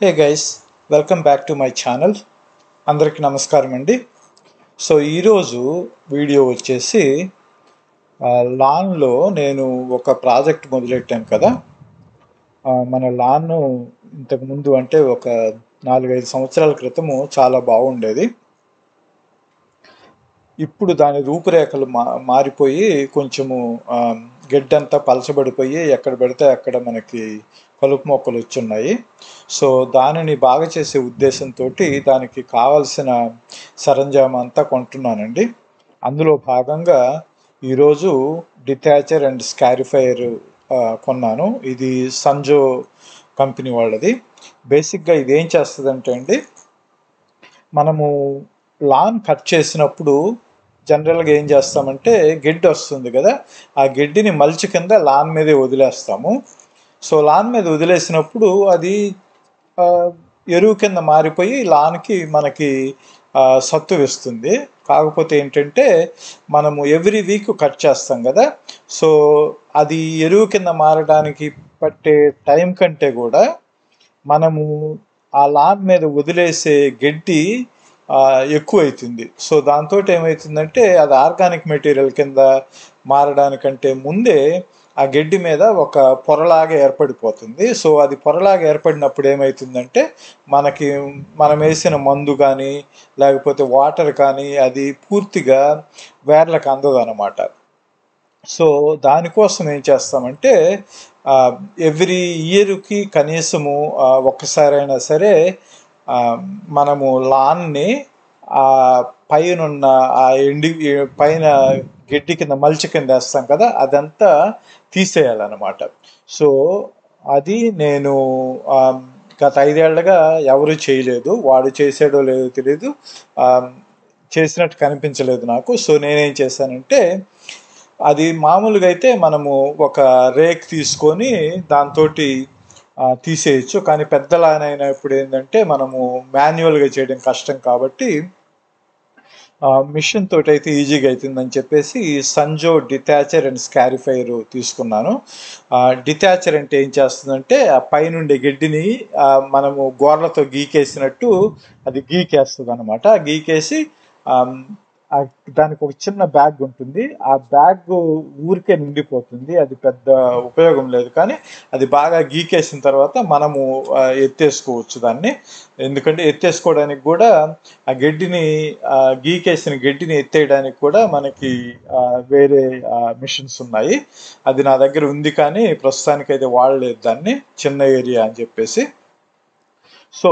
Hey guys, welcome back to my channel. అందరికీ నమస్కారం అండి. సో ఈరోజు వీడియో వచ్చేసి లాన్లో నేను ఒక ప్రాజెక్ట్ మొదలెట్టాను కదా. మన లాన్ ఇంతకుముందు అంటే ఒక 4-5 సంవత్సరాల క్రితము చాలా బాగుండేది. ఇప్పుడు దాని రూపురేఖలు మారిపోయి కొంచెము గడ్డంతా పలచబడిపోయి ఎక్కడ పెడితే అక్కడ మనకి కలుపు మొక్కలు వచ్చున్నాయి. సో దానిని బాగా చేసే ఉద్దేశంతో దానికి కావలసిన సరంజామా అంతా కొంటున్నానండి. అందులో భాగంగా ఈరోజు డిటాచర్ అండ్ స్కారిఫైర్ కొన్నాను. ఇది సంజో కంపెనీ వాళ్ళది. బేసిక్గా ఇది ఏం చేస్తుందంటే అండి, మనము లాన్ కట్ చేసినప్పుడు జనరల్గా ఏం చేస్తామంటే గడ్డి వస్తుంది కదా, ఆ గడ్డిని మల్చి కింద లాన్ మీదే వదిలేస్తాము. సో లాన్ మీద వదిలేసినప్పుడు అది ఎరువు కింద మారిపోయి లాన్కి మనకి సత్తు ఇస్తుంది. కాకపోతే ఏంటంటే మనము ఎవ్రీ వీక్ కట్ చేస్తాం కదా, సో అది ఎరువు కింద మారడానికి పట్టే టైం కంటే కూడా మనము ఆ లాన్ మీద వదిలేసే గడ్డి ఎక్కువ అవుతుంది. సో దాంతో ఏమవుతుందంటే అది ఆర్గానిక్ మెటీరియల్ కింద మారడానికంటే ముందే ఆ గడ్డి మీద ఒక పొరలాగా ఏర్పడిపోతుంది. సో అది పొరలాగా ఏర్పడినప్పుడు ఏమవుతుందంటే మనం వేసిన మందు కానీ లేకపోతే వాటర్ కానీ అది పూర్తిగా వేర్లకు అందదన్నమాట. సో దానికోసం ఏం చేస్తామంటే ఎవ్రీ ఇయర్కి కనీసము ఒక్కసారైనా సరే మనము లాన్ని పైన పైన గడ్డి కింద మల్చి కింద వేస్తాం కదా, అదంతా తీసేయాలన్నమాట. సో అది నేను గత 5 ఏళ్లుగా ఎవరు చేయలేదు. వాడు చేసాడో లేదో తెలియదు, చేసినట్టు కనిపించలేదు నాకు. సో నేనేం చేశానంటే, అది మామూలుగా అయితే మనము ఒక రేక్ తీసుకొని దాంతో తీసేయచ్చు. కానీ పెద్ద లాన్ అయినప్పుడు ఏంటంటే మనము మాన్యువల్గా చేయడం కష్టం కాబట్టి మిషన్ తోటి అయితే ఈజీగా అవుతుందని చెప్పేసి సంజో డిటాచర్ అండ్ స్కారిఫైర్ తీసుకున్నాను. డిటాచర్ అంటే ఏం చేస్తుందంటే ఆ పైనుండే గడ్డిని మనము గోర్లతో గీకేసినట్టు అది గీకేస్తుంది అనమాట. గీకేసి దానికి ఒక చిన్న బ్యాగ్ ఉంటుంది. ఆ బ్యాగ్ ఊరికే నిండిపోతుంది, అది పెద్ద ఉపయోగం లేదు. కానీ అది బాగా గీకేసిన తర్వాత మనము ఎత్తేసుకోవచ్చు దాన్ని. ఎందుకంటే ఎత్తేసుకోవడానికి కూడా ఆ గడ్డిని గీకేసిన గడ్డిని ఎత్తేయడానికి కూడా మనకి వేరే మిషన్స్ ఉన్నాయి. అది నా దగ్గర ఉంది కానీ ప్రస్తుతానికి అయితే వాడలేదు దాన్ని, చిన్న ఏరియా అని చెప్పేసి. సో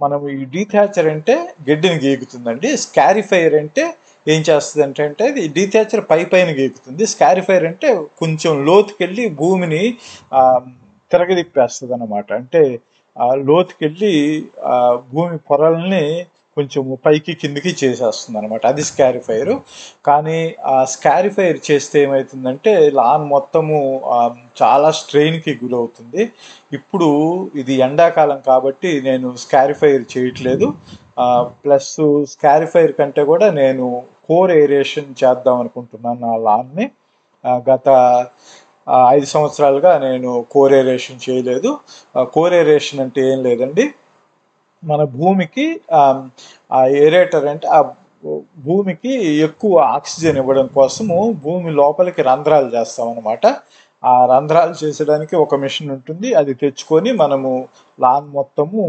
మనం ఈ డిటాచర్ అంటే గడ్డిని గీకుతుందండి. స్కారిఫైర్ అంటే ఏం చేస్తుంది అంటే ఇది డిటాచర్ పైన గీకుతుంది. స్కారిఫైర్ అంటే కొంచెం లోతుకెళ్ళి భూమిని తిరగదిప్పేస్తుంది అనమాట. అంటే లోతుకెళ్ళి భూమి పొరల్ని కొంచెం పైకి కిందికి చేసేస్తుంది అనమాట. అది స్కారిఫైర్. కానీ ఆ స్కారిఫైర్ చేస్తే ఏమవుతుందంటే లాన్ మొత్తము చాలా స్ట్రెయిన్కి గురవుతుంది. ఇప్పుడు ఇది ఎండాకాలం కాబట్టి నేను స్కారిఫైర్ చేయట్లేదు. ప్లస్ స్కారిఫైర్ కంటే కూడా నేను కోర్ ఏరేషన్ చేద్దాం అనుకుంటున్నాను నా లాన్ని. గత 5 సంవత్సరాలుగా నేను కోర్ ఏరేషన్ చేయలేదు. కోర్ ఏరేషన్ అంటే ఏం లేదండి, మన భూమికి ఆ ఏరేటర్ అంటే ఆ భూమికి ఎక్కువ ఆక్సిజన్ ఇవ్వడం కోసము భూమి లోపలికి రంధ్రాలు చేస్తాం అనమాట. ఆ రంధ్రాలు చేసడానికి ఒక మిషన్ ఉంటుంది. అది తెచ్చుకొని మనము లాన్ మొత్తము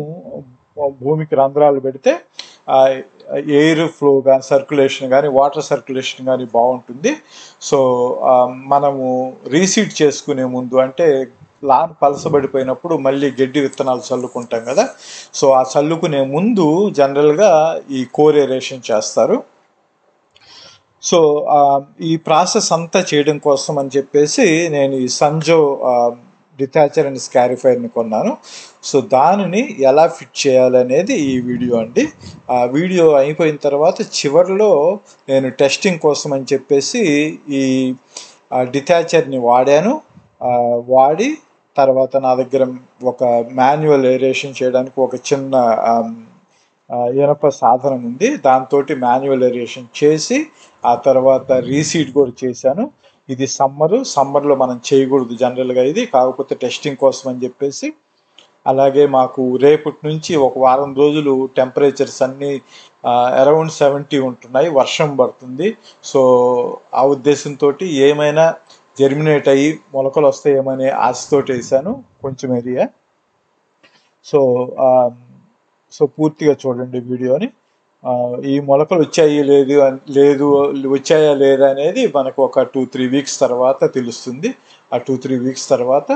భూమికి రంధ్రాలు పెడితే ఎయిర్ ఫ్లో కానీ సర్క్యులేషన్ కానీ వాటర్ సర్క్యులేషన్ కానీ బాగుంటుంది. సో మనము రీసీడ్ చేసుకునే ముందు అంటే లాన్ పలసబడిపోయినప్పుడు మళ్ళీ గడ్డి విత్తనాలు చల్లుకుంటాం కదా, సో ఆ చల్లుకునే ముందు జనరల్గా ఈ కోర్ ఏరేషన్ చేస్తారు. సో ఈ ప్రాసెస్ అంతా చేయడం కోసం అని చెప్పేసి నేను ఈ సంజో డిటాచర్ అండ్ స్కారిఫైర్ని కొన్నాను. సో దానిని ఎలా ఫిట్ చేయాలనేది ఈ వీడియో అండి. ఆ వీడియో అయిపోయిన తర్వాత చివరిలో నేను టెస్టింగ్ కోసం అని చెప్పేసి ఈ డిటాచర్ని వాడి తర్వాత నా దగ్గర ఒక మాన్యువల్ ఏరేషన్ చేయడానికి ఒక చిన్న ఇనప సాధనం ఉంది. దాంతో మాన్యువల్ ఏరేషన్ చేసి ఆ తర్వాత రీసీడ్ కూడా చేశాను. ఇది సమ్మర్లో మనం చేయకూడదు జనరల్గా ఇది, కాకపోతే టెస్టింగ్ కోసం అని చెప్పేసి అలాగే మాకు రేపటి నుంచి ఒక వారం రోజులు టెంపరేచర్స్ అన్నీ అరౌండ్ 70 ఉంటున్నాయి, వర్షం పడుతుంది. సో ఆ ఉద్దేశంతో ఏమైనా జెర్మినేట్ అయ్యి మొలకలు వస్తాయేమనే ఆశతోటి వేసాను కొంచెం ఏరియా. సో సో పూర్తిగా చూడండి వీడియోని. ఈ మొలకలు వచ్చాయి లేదు వచ్చాయా లేదా అనేది మనకు ఒక 2-3 వీక్స్ తర్వాత తెలుస్తుంది. ఆ 2-3 వీక్స్ తర్వాత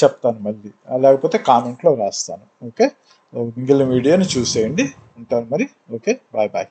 చెప్తాను మళ్ళీ, లేకపోతే కామెంట్లో రాస్తాను. ఓకే, మిగిలిన వీడియోని చూసేయండి. ఉంటాను మరి. Okay, bye bye.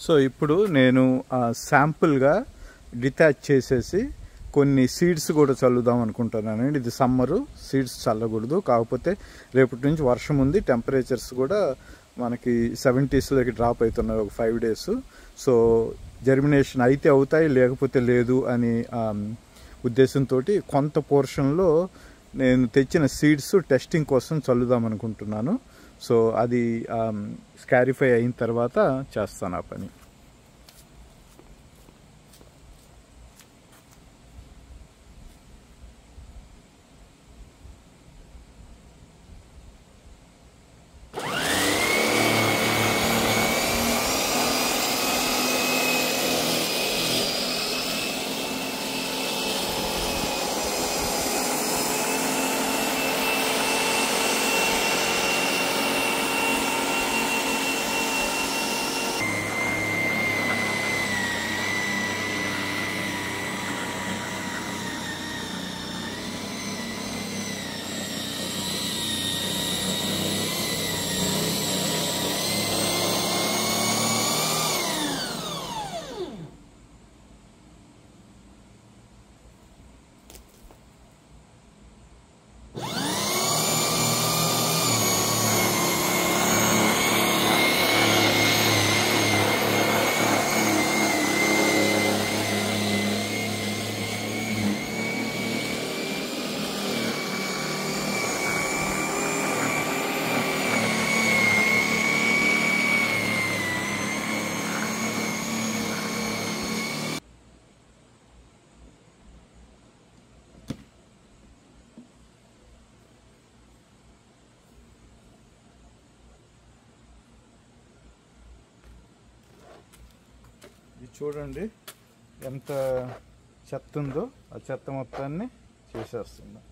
సో ఇప్పుడు నేను శాంపుల్గా డిటాచ్ చేసేసి కొన్ని సీడ్స్ కూడా చల్లుదాం అనుకుంటున్నానండి. ఇది సమ్మరు, సీడ్స్ చల్లకూడదు. కాకపోతే రేపటి నుంచి వర్షం ఉంది, టెంపరేచర్స్ కూడా మనకి 70sలోకి డ్రాప్ అవుతున్నాయి ఒక 5 days. సో జర్మినేషన్ అయితే అవుతాయి, లేకపోతే లేదు అని ఉద్దేశంతో కొంత పోర్షన్లో నేను తెచ్చిన సీడ్స్ టెస్టింగ్ కోసం చల్లుదాం అనుకుంటున్నాను. సో అది స్కారిఫై అయిన తర్వాత చేస్తాను ఆ పని. చూడండి ఎంత చెత్త ఉందో, ఆ చెత్త మొత్తాన్ని చేసేస్తుంది.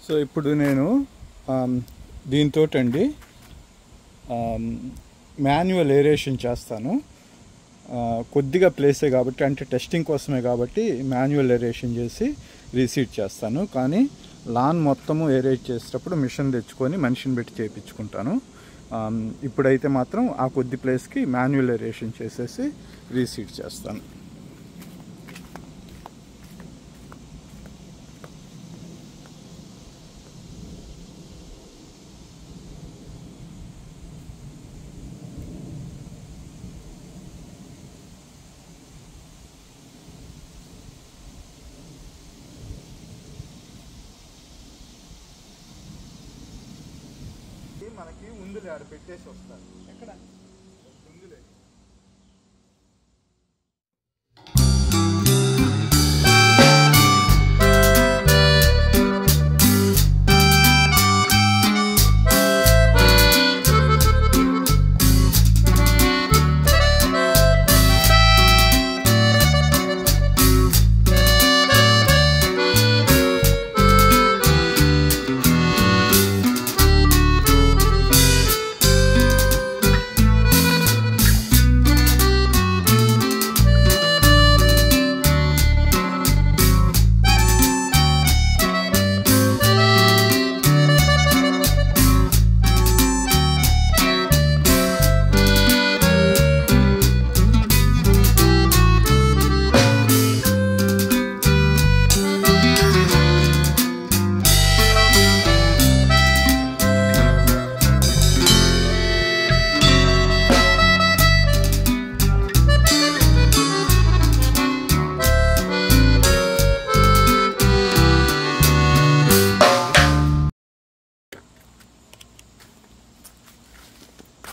సో ఇప్పుడు నేను దీంతో అండి మాన్యువల్ ఏరేషన్ చేస్తాను. కొద్దిగా ప్లేసే కాబట్టి, అంటే టెస్టింగ్ కోసమే కాబట్టి మాన్యువల్ ఏరేషన్ చేసి రీసీడ్ చేస్తాను. కానీ లాన్ మొత్తము ఏరేట్ చేసేటప్పుడు మిషన్ తెచ్చుకొని మనిషిని పెట్టి చేయించుకుంటాను. ఇప్పుడైతే మాత్రం ఆ కొద్ది ప్లేస్కి మాన్యువల్ ఏరేషన్ చేసేసి రీసీడ్ చేస్తాను. మనకి ఉందులే ఆడ పెట్టేసి వస్తారు. ఎక్కడ ఉందులే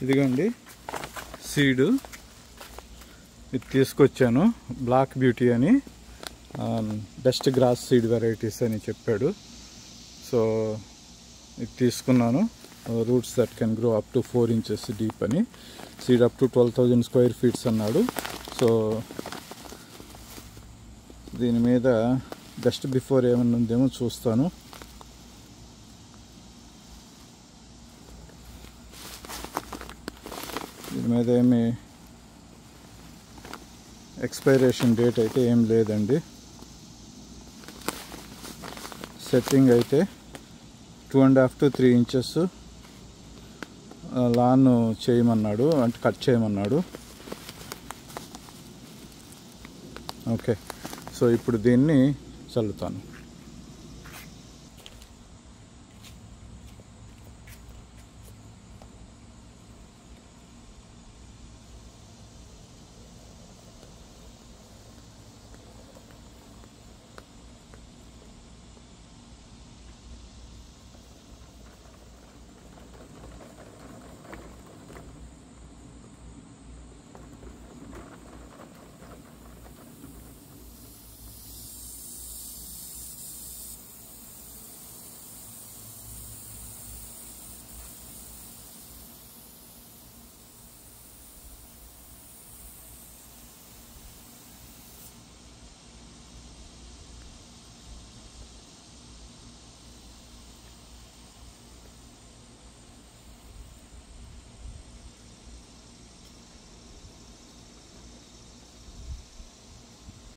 ఇదిగోండి సీడు ఇది తీసుకొచ్చాను. బ్లాక్ బ్యూటీ అని, బెస్ట్ గ్రాస్ సీడ్ వెరైటీస్ అని చెప్పాడు. సో ఇది తీసుకున్నాను. Roots that can grow up to 4 inches deep అని, seed up to 12,000 square feet అన్నాడు. సో దీని మీద బెస్ట్ బిఫోర్ ఏమన్నా ఉందేమో చూస్తాను. దీని మీద ఏమి ఎక్స్పైరేషన్ డేట్ అయితే ఏం లేదండి. సెట్టింగ్ అయితే 2.5 to 3 inches లాన్ చేయమన్నాడు, అంటే కట్ చేయమన్నాడు. ఓకే, సో ఇప్పుడు దీన్ని చల్లుతాను.